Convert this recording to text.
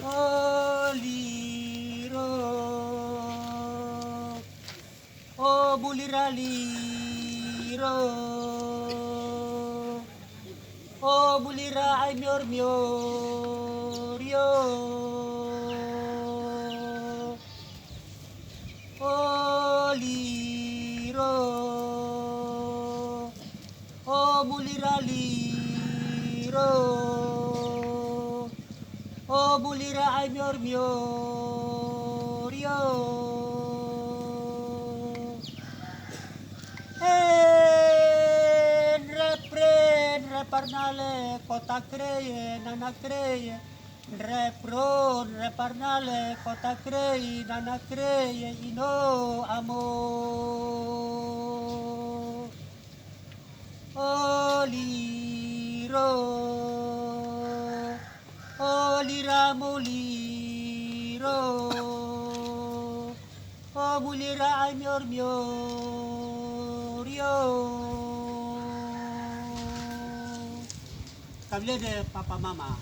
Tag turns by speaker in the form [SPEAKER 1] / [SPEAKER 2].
[SPEAKER 1] Oliro O buliraliro O bulira ay mior miorio Oliro O buliraliro O bulira ay mior miorio Reparnale, kota kreye, nana kreye, repron, reparnale, kota kreye, nana kreye, ino amo. Oliro, olira muliro, o mulira ay mior miorio. Kabila de papa mama.